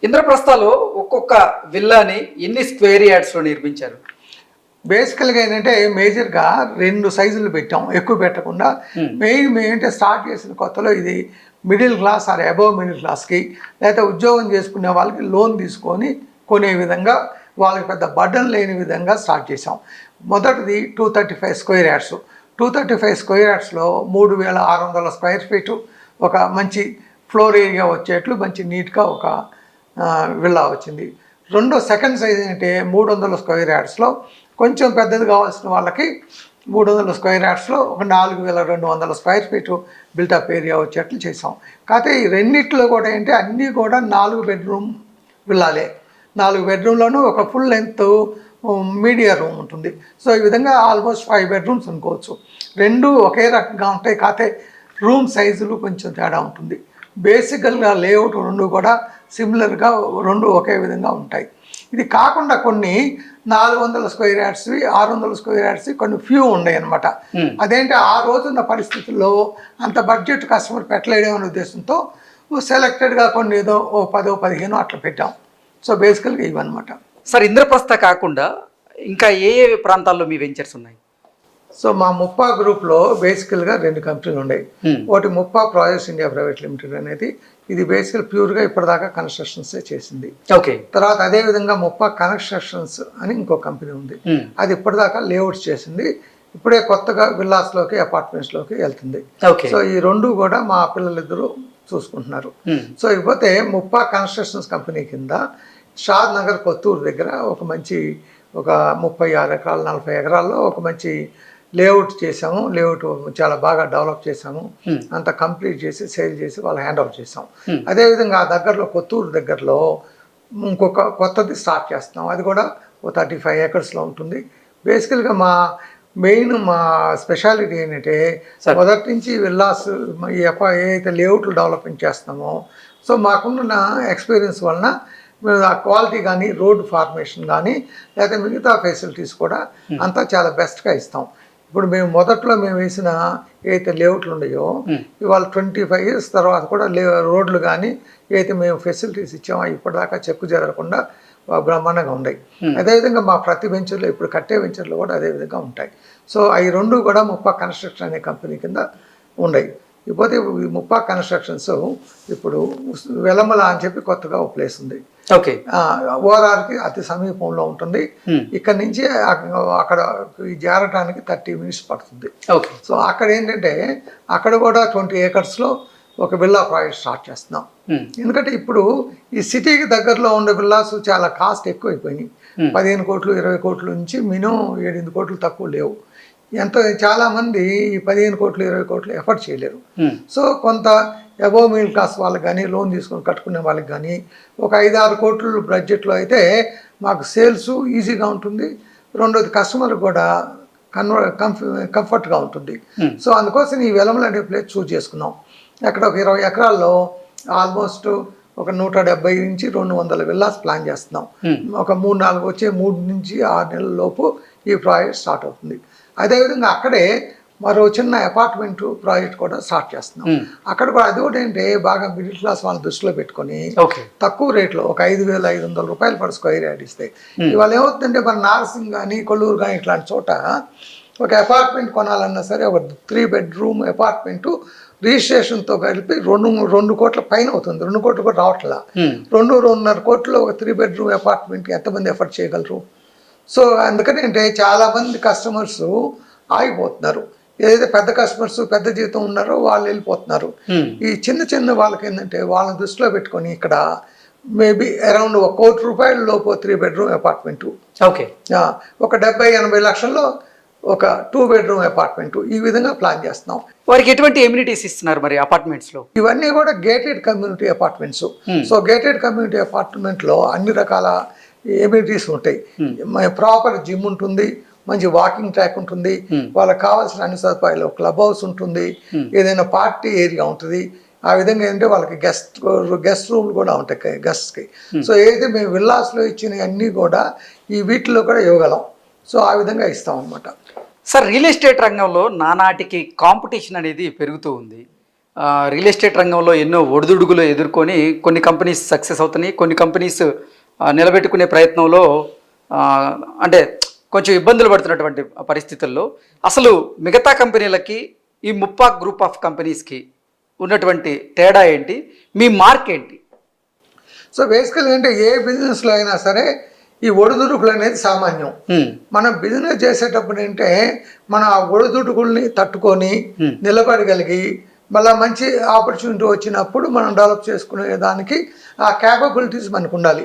ఇంద్రప్రస్థలో ఒక్కొక్క విల్లాని ఎన్ని స్క్వేర్ యార్డ్స్లో నిర్మించారు? బేసికల్గా ఏంటంటే మేజర్గా 2 సైజులు పెట్టాం, ఎక్కువ పెట్టకుండా. మేము ఏంటంటే స్టార్ట్ చేసిన కొత్తలో ఇది middle class are above middle క్లాస్కి, లేకపోతే ఉద్యోగం చేసుకునే వాళ్ళకి లోన్ తీసుకొని కొనే విధంగా, వాళ్ళకి పెద్ద బర్డన్ లేని విధంగా స్టార్ట్ చేసాం. మొదటిది 235 స్క్వేర్ యార్డ్స్. 235 స్క్వేర్ యార్డ్స్లో 3600 స్క్వేర్ ఫీటు ఒక మంచి ఫ్లోర్ ఏరియా వచ్చేట్లు మంచి నీట్గా ఒక విల్లా వచ్చింది. సెకండ్ సైజ్ ఏంటంటే 300 స్క్వేర్ యార్డ్స్లో కొంచెం పెద్దది కావాల్సిన వాళ్ళకి 300 స్క్వేర్ యార్డ్స్లో ఒక 4200 స్క్వేర్ ఫీటు బిల్టప్ ఏరియా వచ్చేట్లు చేసాం. కాకపోతే ఈ రెండిట్లో కూడా ఏంటి అన్నీ కూడా 4 బెడ్రూమ్ విల్లాలే. 4 బెడ్రూమ్లోనూ ఒక ఫుల్ లెంత్ మీడియా రూమ్ ఉంటుంది. సో ఈ విధంగా ఆల్మోస్ట్ 5 బెడ్రూమ్స్ అనుకోవచ్చు. రెండు ఒకే రకంగా ఉంటాయి, కాకపోతే రూమ్ సైజులు కొంచెం తేడా ఉంటుంది. బేసికల్గా లేఅవుట్ రెండు కూడా సిమిలర్గా రెండు ఒకే విధంగా ఉంటాయి. ఇది కాకుండా కొన్ని 400 స్క్వేర్ యార్డ్స్వి, 600 స్క్వేర్ యార్డ్స్వి కొన్ని ఫ్యూ ఉన్నాయి అనమాట. అదేంటి ఆ రోజున్న పరిస్థితుల్లో అంత బడ్జెట్ కస్టమర్ పెట్టలేడే అనే ఉద్దేశంతో సెలెక్టెడ్గా కొన్ని ఏదో 10-15 అట్లా పెట్టాం. సో బేసికల్గా ఇవన్నమాట. సార్, ఇంద్రప్రస్థ కాకుండా ఇంకా ఏ ఏ ప్రాంతాల్లో మీ వెంచర్స్ ఉన్నాయి? సో మా ముప్పా గ్రూప్లో బేసికల్గా 2 కంపెనీలు ఉన్నాయి. ఒకటి Muppa projects India private limited అనేది, ఇది బేసికల్ ప్యూర్గా ఇప్పటిదాకా కన్స్ట్రక్షన్సే చేసింది. ఓకే. తర్వాత అదేవిధంగా ముప్పా కన్స్ట్రక్షన్స్ అని ఇంకో కంపెనీ ఉంది, అది ఇప్పటిదాకా లేఅవుట్స్ చేసింది. ఇప్పుడే కొత్తగా విల్లాస్లోకి అపార్ట్మెంట్స్లోకి వెళ్తుంది. సో ఈ రెండు కూడా మా పిల్లలిద్దరూ చూసుకుంటున్నారు. సో ఇకపోతే ముప్పా కన్స్ట్రక్షన్స్ కంపెనీ కింద షాద్ నగర్ కొత్తూరు దగ్గర ఒక మంచి ఒక 36 ఎకరాలు 40 ఎకరాల్లో ఒక మంచి లేఅవుట్ చేసాము. లేఅవుట్ చాలా బాగా డెవలప్ చేసాము, అంతా కంప్లీట్ చేసి సేల్ చేసి వాళ్ళు హ్యాండ్ ఓవర్ చేసాం. అదేవిధంగా ఆ దగ్గరలో కొత్తూరు దగ్గరలో ఇంకొక కొత్తది స్టార్ట్ చేస్తున్నాం, అది కూడా 35 ఏకర్స్లో ఉంటుంది. బేసికల్గా మా స్పెషాలిటీ ఏంటంటే మొదటి నుంచి విల్లాస్ ఏదైతే లేఅవుట్లు డెవలప్మెంట్ చేస్తున్నామో, సో మాకున్న ఎక్స్పీరియన్స్ వలన మేము ఆ క్వాలిటీ కానీ రోడ్ ఫార్మేషన్ కానీ లేకపోతే మిగతా ఫెసిలిటీస్ కూడా అంతా చాలా బెస్ట్గా ఇస్తాం. ఇప్పుడు మొదట్లో మేము వేసిన ఏదైతే లేఅవుట్లు ఉన్నాయో ఇవాళ 25 years తర్వాత కూడా రోడ్లు కానీ ఏదైతే మేము ఫెసిలిటీస్ ఇచ్చామో ఇప్పటిదాకా చెక్కు జరగకుండా బ్రహ్మాండంగా ఉన్నాయి. అదేవిధంగా మా ప్రతి వెంచర్లో ఇప్పుడు కట్టే వెంచర్లు కూడా అదేవిధంగా ఉంటాయి. సో అవి రెండు కూడా ముప్పా కన్స్ట్రక్షన్ అనే కంపెనీ కింద ఉన్నాయి. ఇకపోతే ఈ ముప్పా కన్స్ట్రక్షన్స్ ఇప్పుడు వెలమల అని చెప్పి కొత్తగా ఒక ప్లేస్ ఉంది. ఓకే. ఓఆర్ఆర్కి అతి సమీపంలో ఉంటుంది. ఇక్కడ నుంచి అక్కడ చేరటానికి 30 minutes పడుతుంది. సో అక్కడ ఏంటంటే అక్కడ కూడా 20 acresలో ఒక విల్లా ప్రాజెక్ట్ స్టార్ట్ చేస్తున్నాం. ఎందుకంటే ఇప్పుడు ఈ సిటీకి దగ్గరలో ఉండే విల్లాస్ చాలా కాస్ట్ ఎక్కువైపోయినాయి. 15 కోట్లు 20 కోట్ల నుంచి మినిమం 7-8 కోట్లు తక్కువ లేవు. చాలామంది ఈ 15 కోట్లు 20 కోట్లు ఎఫర్ట్ చేయలేరు. సో కొంత అబోవ్ మిడిల్ క్లాస్ వాళ్ళకి కానీ లోన్ తీసుకొని కట్టుకునే వాళ్ళకి కానీ ఒక 5-6 కోట్ల బడ్జెట్లో అయితే మాకు సేల్స్ ఈజీగా ఉంటుంది. రెండోది కస్టమర్ కూడా కంఫర్ట్గా ఉంటుంది. సో అందుకోసం ఈ వెలమల అనే ప్లేస్ చూస్ చేసుకున్నాం. అక్కడ ఒక 20 ఎకరాల్లో ఆల్మోస్ట్ ఒక 170 నుంచి 200 విల్లాస్ ప్లాన్ చేస్తున్నాం. ఒక 3 నుంచి 6 నెలల లోపు ఈ ప్రాజెక్ట్ స్టార్ట్ అవుతుంది. అదేవిధంగా అక్కడే మరో చిన్న అపార్ట్మెంట్ ప్రాజెక్ట్ కూడా స్టార్ట్ చేస్తున్నాం. అక్కడ కూడా అది కూడా ఏంటంటే బాగా మిడిల్ క్లాస్ వాళ్ళని దృష్టిలో పెట్టుకొని తక్కువ రేట్లో ఒక 5,500 రూపాయలు పర్ స్క్వేర్ యార్డ్ ఇస్తాయి. ఇవాళ ఏమవుతుందంటే మన నార్సింగ్ కానీ కొల్లూరు కానీ ఇట్లాంటి చోట ఒక అపార్ట్మెంట్ కొనాలన్నా సరే ఒక 3 bedroom అపార్ట్మెంటు రిజిస్ట్రేషన్తో కలిపి 2 కోట్ల పైన అవుతుంది. 2 కోట్లు కూడా రావట్లా. 2-2.5 కోట్లు ఒక 3 bedroom అపార్ట్మెంట్కి ఎంతమంది ఎఫర్ట్ చేయగలరు? సో అందుకని అంటే చాలామంది కస్టమర్స్ ఆగిపోతున్నారు. ఏదైతే పెద్ద కస్టమర్స్ పెద్ద జీతం ఉన్నారో వాళ్ళు వెళ్ళిపోతున్నారు. ఈ చిన్న వాళ్ళకి ఏంటంటే వాళ్ళని దృష్టిలో పెట్టుకొని ఇక్కడ మేబీ అరౌండ్ 1 కోటి రూపాయల లోపు 3 bedroom అపార్ట్మెంటు, ఓకే, ఒక 70-80 లక్షల్లో ఒక 2 bedroom అపార్ట్మెంటు, ఈ విధంగా ప్లాన్ చేస్తున్నాం. వారికి ఎటువంటి ఎమ్యూనిటీస్ ఇస్తున్నారు మరి అపార్ట్మెంట్స్లో? ఇవన్నీ కూడా gated community apartments. So gated community అపార్ట్మెంట్లో అన్ని రకాల ఎమ్యూనిటీస్ ఉంటాయి. ప్రాపర్ జిమ్ ఉంటుంది, మంచి వాకింగ్ ట్రాక్ ఉంటుంది, వాళ్ళకి కావాల్సిన అన్ని సదుపాయాలు, క్లబ్ హౌస్ ఉంటుంది, ఏదైనా పార్టీ ఏరియా ఉంటుంది. ఆ విధంగా ఏంటంటే వాళ్ళకి గెస్ట్ రూమ్లు కూడా ఉంటాయి గెస్ట్కి. సో ఏదైతే మేము విల్లాస్లో ఇచ్చిన అన్నీ కూడా ఈ వీటిలో కూడా ఇవ్వగలం. సో ఆ విధంగా ఇస్తాం అన్నమాట. సార్, రియల్ ఎస్టేట్ రంగంలో నానాటికి కాంపిటీషన్ అనేది పెరుగుతూ ఉంది. రియల్ ఎస్టేట్ రంగంలో ఎన్నో ఒడిదుడుగులు ఎదుర్కొని కొన్ని కంపెనీస్ సక్సెస్ అవుతున్నాయి, కొన్ని కంపెనీస్ నిలబెట్టుకునే ప్రయత్నంలో అంటే కొంచెం ఇబ్బందులు పడుతున్నటువంటి పరిస్థితుల్లో అసలు మిగతా కంపెనీలకి ఈ ముప్పాక్ గ్రూప్ ఆఫ్ కంపెనీస్కి ఉన్నటువంటి తేడా ఏంటి, మీ మార్క్ ఏంటి? సో బేసికల్గా అంటే ఏ బిజినెస్లో అయినా సరే ఈ ఒడిదుడుకులు అనేది సామాన్యం. మనం బిజినెస్ చేసేటప్పుడు అంటే మన ఆ ఒడిదుడుకుల్ని తట్టుకొని నిలబడగలిగి మళ్ళీ మంచి ఆపర్చునిటీ వచ్చినప్పుడు మనం డెవలప్ చేసుకునే దానికి ఆ క్యాపబిలిటీస్ మనకు ఉండాలి.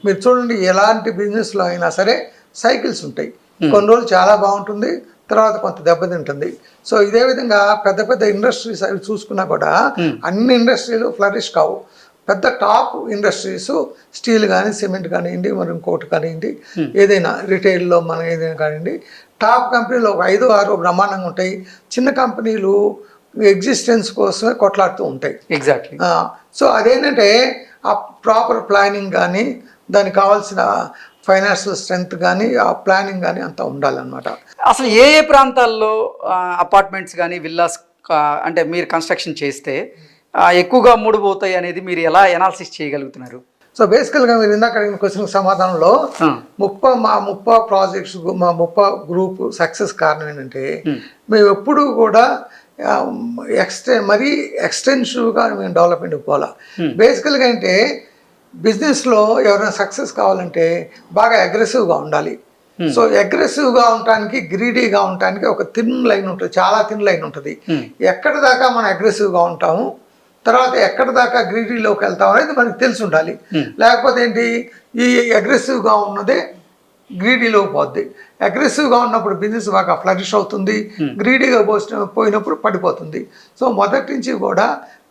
మీరు చూడండి, ఎలాంటి బిజినెస్లో అయినా సరే సైకిల్స్ ఉంటాయి. కొన్ని రోజులు చాలా బాగుంటుంది, తర్వాత కొంత దెబ్బతింటుంది. సో ఇదే విధంగా పెద్ద పెద్ద ఇండస్ట్రీస్ అవి చూసుకున్నా కూడా అన్ని ఇండస్ట్రీలు ఫ్లరిష్ కావు. పెద్ద టాప్ ఇండస్ట్రీస్ స్టీల్ కానీ, సిమెంట్ కానివ్వండి, మరి ఇంకోటి కానివ్వండి, ఏదైనా రిటైల్లో మనం ఏదైనా కానివ్వండి, టాప్ కంపెనీలు ఒక 5-6 బ్రహ్మాండంగా ఉంటాయి. చిన్న కంపెనీలు ఎగ్జిస్టెన్స్ కోసమే కొట్లాడుతూ ఉంటాయి. ఎగ్జాక్ట్లీ. సో అదేంటంటే ఆ ప్రాపర్ ప్లానింగ్ కానీ, దానికి కావాల్సిన ఫైనాన్షియల్ స్ట్రెంగ్త్ కానీ, ఆ ప్లానింగ్ కానీ అంతా ఉండాలన్నమాట. అసలు ఏ ఏ ప్రాంతాల్లో అపార్ట్మెంట్స్ కానీ విల్లాస్ అంటే మీరు కన్స్ట్రక్షన్ చేస్తే ఎక్కువగా మూడిపోతాయి అనేది మీరు ఎలా ఎనాలిసిస్ చేయగలుగుతున్నారు? సో బేసికల్గా మీరు ఇందాక అడిగిన క్వశ్చన్ సమాధానంలో మా ముప్ప ప్రాజెక్ట్స్, మా ముప్ప గ్రూప్ సక్సెస్ కారణం ఏంటంటే మేము ఎప్పుడూ కూడా మరీ ఎక్స్టెన్సివ్గా మేము డెవలప్మెంట్ పోలా. బేసికల్గా అంటే బిజినెస్లో ఎవరైనా సక్సెస్ కావాలంటే బాగా అగ్రెసివ్గా ఉండాలి. సో అగ్రెసివ్గా ఉండటానికి, గ్రీడీగా ఉండటానికి ఒక థిన్ లైన్ ఉంటుంది, చాలా థిన్ లైన్ ఉంటుంది. ఎక్కడ దాకా మనం అగ్రెసివ్గా ఉంటాము, తర్వాత ఎక్కడ దాకా గ్రీడీలోకి వెళ్తాం అనేది మనకి తెలిసి ఉండాలి. లేకపోతే ఏంటి, ఈ అగ్రెసివ్గా ఉన్నదే గ్రీడీలోకి పోద్ది. అగ్రెసివ్గా ఉన్నప్పుడు బిజినెస్ బాగా ఫ్లరిష్ అవుతుంది, గ్రీడీగా పోయినప్పుడు పడిపోతుంది. సో మొదటి నుంచి కూడా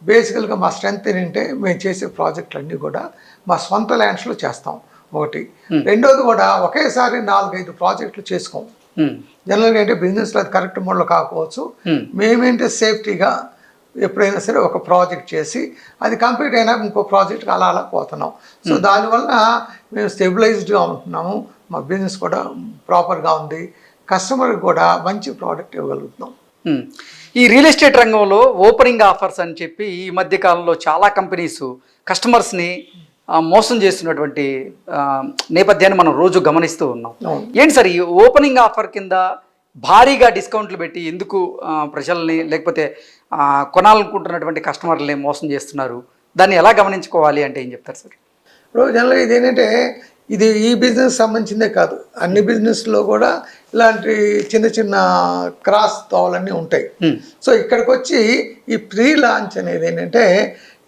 బేసికల్గా మా స్ట్రెంగ్త్ ఏంటంటే మేము చేసే ప్రాజెక్టులన్నీ కూడా మా సొంత ల్యాండ్స్లో చేస్తాం ఒకటి. రెండోది కూడా ఒకేసారి 4-5 ప్రాజెక్టులు చేసుకోం. జనరల్గా అంటే బిజినెస్లో అది కరెక్ట్ మోడ్లో కాకపోవచ్చు. మేమేంటే సేఫ్టీగా ఎప్పుడైనా సరే ఒక ప్రాజెక్ట్ చేసి అది కంప్లీట్ అయినా ఇంకో ప్రాజెక్ట్కి అలా అలా పోతున్నాం. సో దానివల్ల మేము స్టెబిలైజ్డ్గా ఉంటున్నాము, మా బిజినెస్ కూడా ప్రాపర్గా ఉంది, కస్టమర్కి కూడా మంచి ప్రోడక్ట్ ఇవ్వగలుగుతున్నాం. ఈ రియల్ ఎస్టేట్ రంగంలో ఓపెనింగ్ ఆఫర్స్ అని చెప్పి ఈ మధ్య కాలంలో చాలా కంపెనీస్ కస్టమర్స్ని మోసం చేస్తున్నటువంటి నేపథ్యాన్ని మనం రోజు గమనిస్తూ ఉన్నాం. ఏంటి సార్, ఈ ఓపెనింగ్ ఆఫర్ కింద భారీగా డిస్కౌంట్లు పెట్టి ఎందుకు ప్రజల్ని, లేకపోతే కొనాలనుకుంటున్నటువంటి కస్టమర్లని మోసం చేస్తున్నారు? దాన్ని ఎలా గమనించుకోవాలి అంటే ఏం చెప్తారు సార్? ఇప్పుడు జనరల్గా ఇదేంటంటే ఇది ఈ బిజినెస్ సంబంధించిందే కాదు, అన్ని బిజినెస్లో కూడా ఇలాంటి చిన్న చిన్న క్రాస్ తోవలన్నీ ఉంటాయి. సో ఇక్కడికి వచ్చి ఈ ప్రీ లాంచ్ అనేది ఏంటంటే,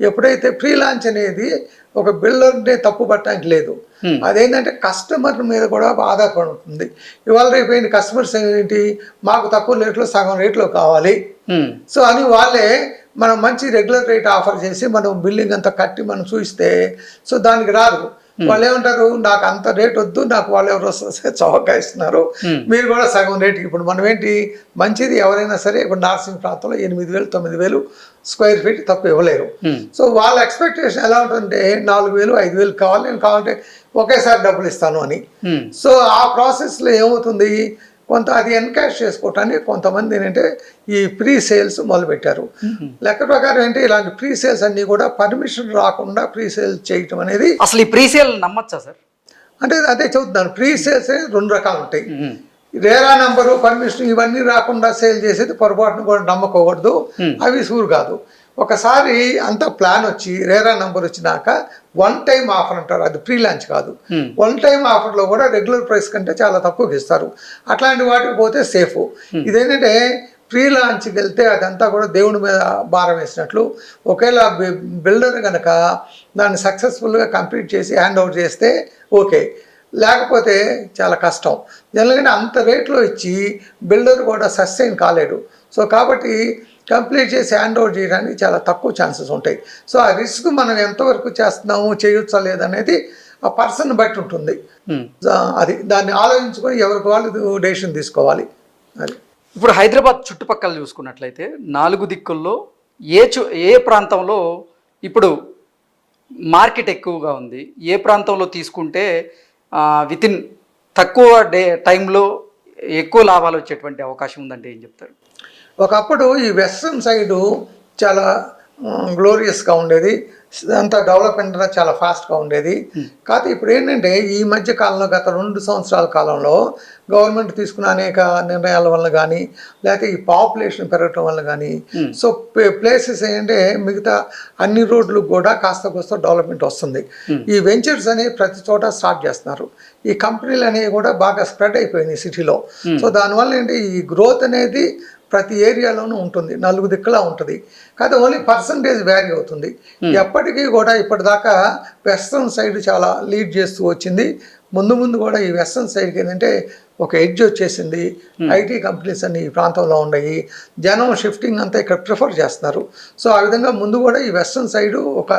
ఎప్పుడైతే ప్రీ లాంచ్ అనేది ఒక బిల్డర్నే తప్పు పట్టడానికి లేదు, అదేంటంటే కస్టమర్ మీద కూడా ఆధారపడి ఉంటుంది. ఇవాళ రేపు ఏంటి, కస్టమర్స్ ఏంటి, మాకు తక్కువ రేట్లో సగం రేట్లో కావాలి సో అని వాళ్ళే మనం మంచి రెగ్యులర్ రేట్ ఆఫర్ చేసి మనం బిల్డింగ్ అంతా కట్టి మనం చూస్తే సో దానికి రాదు. వాళ్ళు ఏమంటారు, నాకు అంత రేట్ వద్దు, నాకు వాళ్ళు ఎవరు వస్తే చౌకగా ఇస్తున్నారు, మీరు కూడా సగం రేటుకి. ఇప్పుడు మనం ఏంటి, మంచిది ఎవరైనా సరే ఇప్పుడు నార్సింగ్ ప్రాంతంలో 8,000-9,000 స్క్వేర్ ఫీట్ తప్పు ఇవ్వలేరు. సో వాళ్ళ ఎక్స్పెక్టేషన్ ఎలా ఉంటుందంటే 4,000-5,000 కావాలి, నేను కావాలంటే ఒకేసారి డబ్బులు ఇస్తాను అని. సో ఆ ప్రాసెస్లో ఏమవుతుంది, కొంత అది ఎన్కాష్ చేసుకోవటానికి కొంతమంది ఏంటంటే ఈ ప్రీ సేల్స్ మొదలుపెట్టారు. లెక్క ప్రకారం ఏంటి, ఇలాంటి ప్రీ సేల్స్ అన్నీ కూడా పర్మిషన్ రాకుండా ప్రీ సేల్స్ చేయటం అనేది. అసలు ఈ ప్రీ సేల్ నమ్మచ్చా సార్? అంటే అదే చెబుతున్నాను, ప్రీ సేల్స్ 2 రకాలు ఉంటాయి. రేరా నంబరు, పర్మిషన్ ఇవన్నీ రాకుండా సేల్ చేసేది పొరపాటును కూడా నమ్మకూడదు, అవి సూరు కాదు. ఒకసారి అంత ప్లాన్ వచ్చి రేరా నంబర్ వచ్చినాక 1 టైం ఆఫర్ అంటారు, అది ప్రీ లాంచ్ కాదు. 1 టైం ఆఫర్లో కూడా రెగ్యులర్ ప్రైస్ కంటే చాలా తక్కువకి ఇస్తారు. అట్లాంటి వాటికి పోతే సేఫ్. ఇదేంటంటే ప్రీ లాంచ్కి వెళ్తే అదంతా కూడా దేవుడి మీద భారం వేసినట్లు. ఒకవేళ బిల్డర్ కనుక దాన్ని సక్సెస్ఫుల్గా కంప్లీట్ చేసి హ్యాండ్ ఓవర్ చేస్తే ఓకే, లేకపోతే చాలా కష్టం. జనరల్గా అంత రేట్లో ఇచ్చి బిల్డర్ కూడా సస్టైన్ కాలేడు. సో కాబట్టి కంప్లీట్ చేసి హ్యాండ్ ఓవర్ చేయడానికి చాలా తక్కువ ఛాన్సెస్ ఉంటాయి. సో ఆ రిస్క్ మనం ఎంతవరకు చేస్తున్నాము, చేయొచ్చా లేదనేది ఆ పర్సన్ బట్టి ఉంటుంది. అది దాన్ని ఆలోచించుకొని ఎవరికి వాళ్ళు డెసిషన్ తీసుకోవాలి. అది ఇప్పుడు హైదరాబాద్ చుట్టుపక్కల చూసుకున్నట్లయితే 4 దిక్కుల్లో ఏ ప్రాంతంలో ఇప్పుడు మార్కెట్ ఎక్కువగా ఉంది, ఏ ప్రాంతంలో తీసుకుంటే వితిన్ తక్కువ టైంలో ఎక్కువ లాభాలు వచ్చేటువంటి అవకాశం ఉందంటే ఏం చెప్తారు? ఒకప్పుడు ఈ వెస్ట్రన్ సైడు చాలా గ్లోరియస్గా ఉండేది, అంతా డెవలప్మెంట్ చాలా ఫాస్ట్గా ఉండేది. కాకపోతే ఇప్పుడు ఏంటంటే ఈ మధ్య కాలంలో గత 2 సంవత్సరాల కాలంలో గవర్నమెంట్ తీసుకున్న అనేక నిర్ణయాల వల్ల కానీ, లేకపోతే ఈ పాపులేషన్ పెరగటం వల్ల కానీ, సో ప్లేసెస్ ఏంటంటే మిగతా అన్ని రోడ్లకు కూడా కాస్త కోస్త డెవలప్మెంట్ వస్తుంది. ఈ వెంచర్స్ అనేవి ప్రతి చోట స్టార్ట్ చేస్తున్నారు. ఈ కంపెనీలు అనేవి కూడా బాగా స్ప్రెడ్ అయిపోయినాయి సిటీలో. సో దానివల్ల ఏంటి ఈ గ్రోత్ అనేది ప్రతి ఏరియాలోనూ ఉంటుంది, 4 దిక్కులా ఉంటుంది. కాకపోతే ఓన్లీ పర్సంటేజ్ వ్యారీ అవుతుంది. ఎప్పటికీ కూడా ఇప్పటిదాకా వెస్ట్రన్ సైడ్ చాలా లీడ్ చేస్తూ వచ్చింది. ముందు ముందు కూడా ఈ వెస్ట్రన్ సైడ్కి ఏంటంటే ఒక ఎడ్జ్ వచ్చేసింది. ఐటీ కంపెనీస్ అన్ని ఈ ప్రాంతంలో ఉన్నాయి. జనం షిఫ్టింగ్ అంతా ఇక్కడ ప్రిఫర్ చేస్తున్నారు. సో ఆ విధంగా ముందు కూడా ఈ వెస్ట్రన్ సైడ్ ఒక